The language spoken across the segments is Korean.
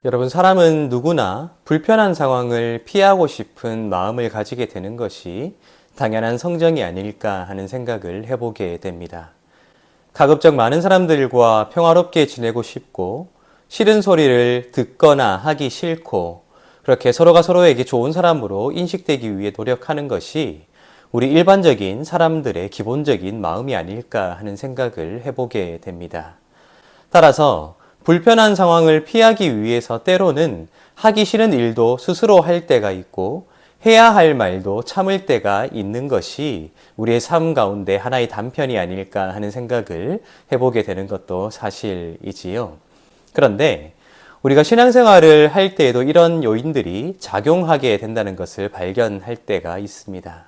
여러분, 사람은 누구나 불편한 상황을 피하고 싶은 마음을 가지게 되는 것이 당연한 성정이 아닐까 하는 생각을 해보게 됩니다. 가급적 많은 사람들과 평화롭게 지내고 싶고, 싫은 소리를 듣거나 하기 싫고, 그렇게 서로가 서로에게 좋은 사람으로 인식되기 위해 노력하는 것이 우리 일반적인 사람들의 기본적인 마음이 아닐까 하는 생각을 해보게 됩니다. 따라서 불편한 상황을 피하기 위해서 때로는 하기 싫은 일도 스스로 할 때가 있고 해야 할 말도 참을 때가 있는 것이 우리의 삶 가운데 하나의 단편이 아닐까 하는 생각을 해보게 되는 것도 사실이지요. 그런데 우리가 신앙생활을 할 때에도 이런 요인들이 작용하게 된다는 것을 발견할 때가 있습니다.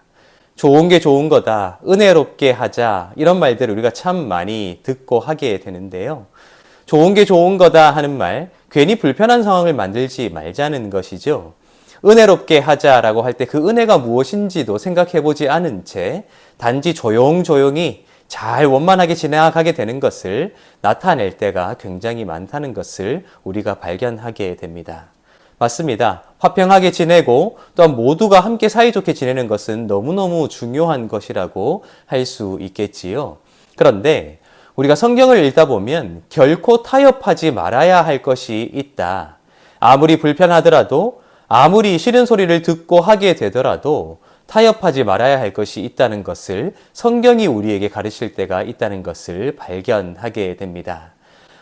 좋은 게 좋은 거다, 은혜롭게 하자, 이런 말들을 우리가 참 많이 듣고 하게 되는데요. 좋은 게 좋은 거다 하는 말, 괜히 불편한 상황을 만들지 말자는 것이죠. 은혜롭게 하자라고 할 때 그 은혜가 무엇인지도 생각해보지 않은 채 단지 조용조용히 잘 원만하게 지나가게 되는 것을 나타낼 때가 굉장히 많다는 것을 우리가 발견하게 됩니다. 맞습니다. 화평하게 지내고 또한 모두가 함께 사이좋게 지내는 것은 너무너무 중요한 것이라고 할 수 있겠지요. 그런데 우리가 성경을 읽다 보면 결코 타협하지 말아야 할 것이 있다. 아무리 불편하더라도, 아무리 싫은 소리를 듣고 하게 되더라도 타협하지 말아야 할 것이 있다는 것을 성경이 우리에게 가르칠 때가 있다는 것을 발견하게 됩니다.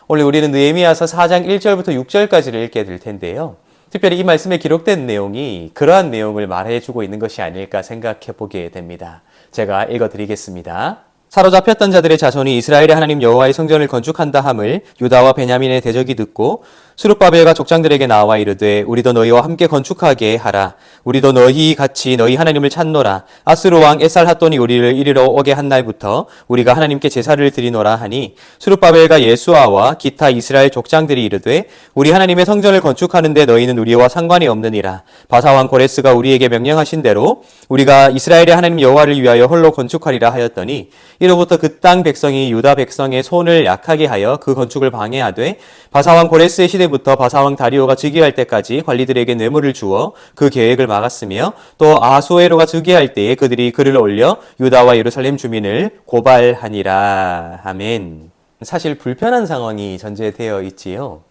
오늘 우리는 느헤미야서 4장 1절부터 6절까지를 읽게 될 텐데요. 특별히 이 말씀에 기록된 내용이 그러한 내용을 말해주고 있는 것이 아닐까 생각해 보게 됩니다. 제가 읽어드리겠습니다. 사로잡혔던 자들의 자손이 이스라엘의 하나님 여호와의 성전을 건축한다 함을 유다와 베냐민의 대적이 듣고 스룹바벨과 족장들에게 나와 이르되 우리도 너희와 함께 건축하게 하라. 우리도 너희 같이 너희 하나님을 찾노라. 아스루 왕 에살핫돈이 우리를 이리로 오게 한 날부터 우리가 하나님께 제사를 드리노라 하니 스룹바벨과 예수아와 기타 이스라엘 족장들이 이르되 우리 하나님의 성전을 건축하는데 너희는 우리와 상관이 없느니라. 바사 왕 고레스가 우리에게 명령하신 대로 우리가 이스라엘의 하나님 여호와를 위하여 홀로 건축하리라 하였더니 이로부터 그 땅 백성이 유다 백성의 손을 약하게 하여 그 건축을 방해하되 바사왕 고레스의 시대부터 바사왕 다리오가 즉위할 때까지 관리들에게 뇌물을 주어 그 계획을 막았으며 또 아하수에로가 즉위할 때에 그들이 글을 올려 유다와 예루살렘 주민을 고발하니라. 아멘. 사실 불편한 상황이 전제되어 있지요.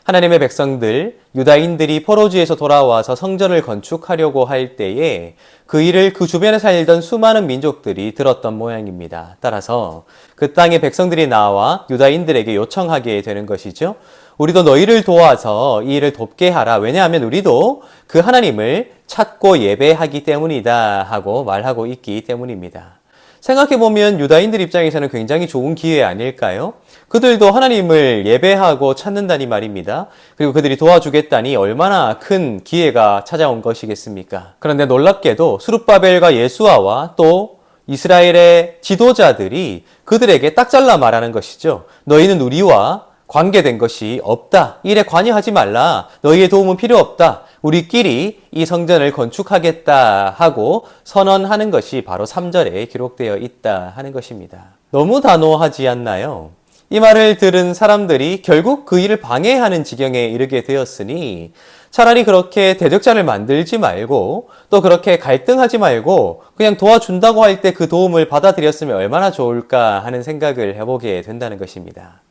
하나님의 백성들, 유다인들이 포로지에서 돌아와서 성전을 건축하려고 할 때에 그 일을 그 주변에 살던 수많은 민족들이 들었던 모양입니다. 따라서 그 땅의 백성들이 나와 유다인들에게 요청하게 되는 것이죠. 우리도 너희를 도와서 이 일을 돕게 하라. 왜냐하면 우리도 그 하나님을 찾고 예배하기 때문이다 하고 말하고 있기 때문입니다. 생각해보면 유다인들 입장에서는 굉장히 좋은 기회 아닐까요? 그들도 하나님을 예배하고 찾는다니 말입니다. 그리고 그들이 도와주겠다니 얼마나 큰 기회가 찾아온 것이겠습니까? 그런데 놀랍게도 스룹바벨과 예수아와 또 이스라엘의 지도자들이 그들에게 딱 잘라 말하는 것이죠. 너희는 우리와 관계된 것이 없다. 이 일에 관여하지 말라. 너희의 도움은 필요 없다. 우리끼리 이 성전을 건축하겠다 하고 선언하는 것이 바로 3절에 기록되어 있다 하는 것입니다. 너무 단호하지 않나요? 이 말을 들은 사람들이 결국 그 일을 방해하는 지경에 이르게 되었으니 차라리 그렇게 대적자를 만들지 말고 또 그렇게 갈등하지 말고 그냥 도와준다고 할 때 그 도움을 받아들였으면 얼마나 좋을까 하는 생각을 해보게 된다는 것입니다.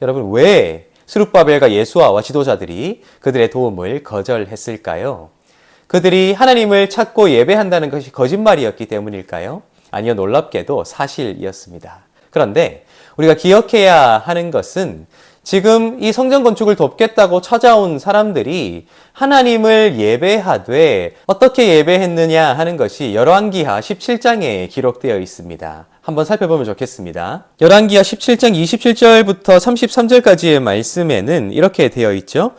여러분, 왜 스룹바벨과 예수아와 지도자들이 그들의 도움을 거절했을까요? 그들이 하나님을 찾고 예배한다는 것이 거짓말이었기 때문일까요? 아니요, 놀랍게도 사실이었습니다. 그런데 우리가 기억해야 하는 것은 지금 이 성전 건축을 돕겠다고 찾아온 사람들이 하나님을 예배하되 어떻게 예배했느냐 하는 것이 열왕기하 17장에 기록되어 있습니다. 한번 살펴보면 좋겠습니다. 열왕기하 17장 27절부터 33절까지의 말씀에는 이렇게 되어 있죠.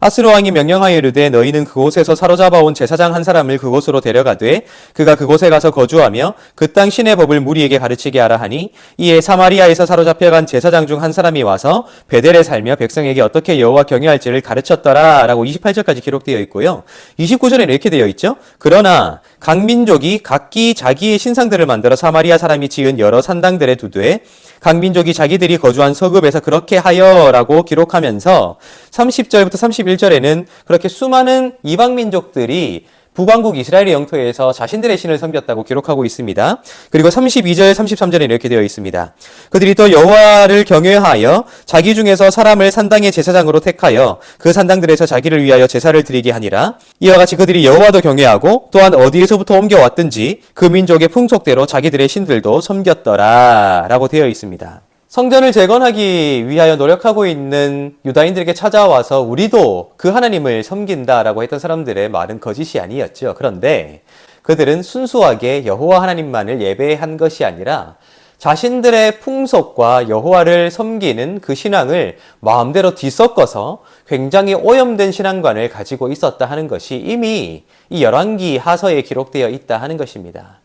아스루 왕이 명령하여 이르되 너희는 그곳에서 사로잡아온 제사장 한 사람을 그곳으로 데려가되 그가 그곳에 가서 거주하며 그 땅 신의 법을 무리에게 가르치게 하라 하니 이에 사마리아에서 사로잡혀간 제사장 중 한 사람이 와서 베델에 살며 백성에게 어떻게 여호와 경외할지를 가르쳤더라 라고 28절까지 기록되어 있고요. 29절에 이렇게 되어 있죠. 그러나 각 민족이 각기 자기의 신상들을 만들어 사마리아 사람이 지은 여러 산당들에 두되 각 민족이 자기들이 거주한 서급에서 그렇게 하여라고 기록하면서 30절부터 31절에는 그렇게 수많은 이방 민족들이 북왕국 이스라엘의 영토에서 자신들의 신을 섬겼다고 기록하고 있습니다. 그리고 32절, 33절에 이렇게 되어 있습니다. 그들이 또 여호와를 경외하여 자기 중에서 사람을 산당의 제사장으로 택하여 그 산당들에서 자기를 위하여 제사를 드리게 하니라. 이와 같이 그들이 여호와도 경외하고 또한 어디에서부터 옮겨왔든지 그 민족의 풍속대로 자기들의 신들도 섬겼더라 라고 되어 있습니다. 성전을 재건하기 위하여 노력하고 있는 유다인들에게 찾아와서 우리도 그 하나님을 섬긴다라고 했던 사람들의 말은 거짓이 아니었죠. 그런데 그들은 순수하게 여호와 하나님만을 예배한 것이 아니라 자신들의 풍속과 여호와를 섬기는 그 신앙을 마음대로 뒤섞어서 굉장히 오염된 신앙관을 가지고 있었다 하는 것이 이미 이 열왕기 하서에 기록되어 있다 하는 것입니다.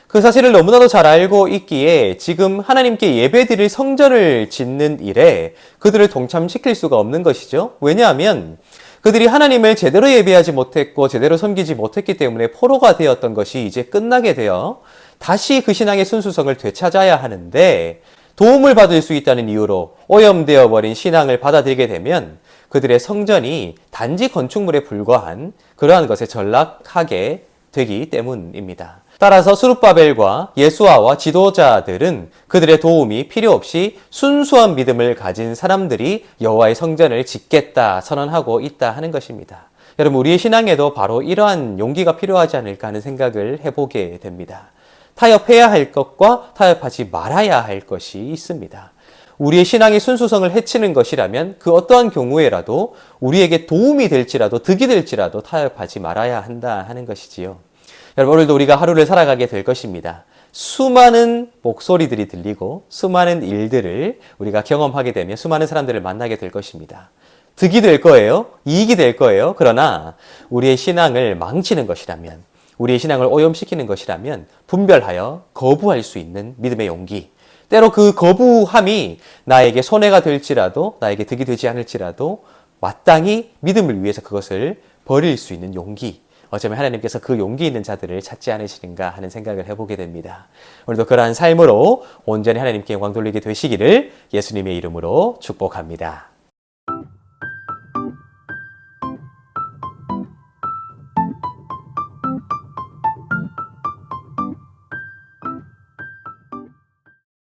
그 사실을 너무나도 잘 알고 있기에 지금 하나님께 예배드릴 성전을 짓는 일에 그들을 동참시킬 수가 없는 것이죠. 왜냐하면 그들이 하나님을 제대로 예배하지 못했고 제대로 섬기지 못했기 때문에 포로가 되었던 것이 이제 끝나게 되어 다시 그 신앙의 순수성을 되찾아야 하는데 도움을 받을 수 있다는 이유로 오염되어 버린 신앙을 받아들이게 되면 그들의 성전이 단지 건축물에 불과한 그러한 것에 전락하게 되기 때문입니다. 따라서 스룹바벨과 예수아와 지도자들은 그들의 도움이 필요 없이 순수한 믿음을 가진 사람들이 여호와의 성전을 짓겠다 선언하고 있다 하는 것입니다. 여러분, 우리의 신앙에도 바로 이러한 용기가 필요하지 않을까 하는 생각을 해보게 됩니다. 타협해야 할 것과 타협하지 말아야 할 것이 있습니다. 우리의 신앙의 순수성을 해치는 것이라면 그 어떠한 경우에라도 우리에게 도움이 될지라도 득이 될지라도 타협하지 말아야 한다 하는 것이지요. 여러분, 오늘도 우리가 하루를 살아가게 될 것입니다. 수많은 목소리들이 들리고 수많은 일들을 우리가 경험하게 되면 수많은 사람들을 만나게 될 것입니다. 득이 될 거예요. 이익이 될 거예요. 그러나 우리의 신앙을 망치는 것이라면, 우리의 신앙을 오염시키는 것이라면 분별하여 거부할 수 있는 믿음의 용기, 때로 그 거부함이 나에게 손해가 될지라도 나에게 득이 되지 않을지라도 마땅히 믿음을 위해서 그것을 버릴 수 있는 용기, 어쩌면 하나님께서 그 용기 있는 자들을 찾지 않으시는가 하는 생각을 해보게 됩니다. 오늘도 그러한 삶으로 온전히 하나님께 영광 돌리게 되시기를 예수님의 이름으로 축복합니다.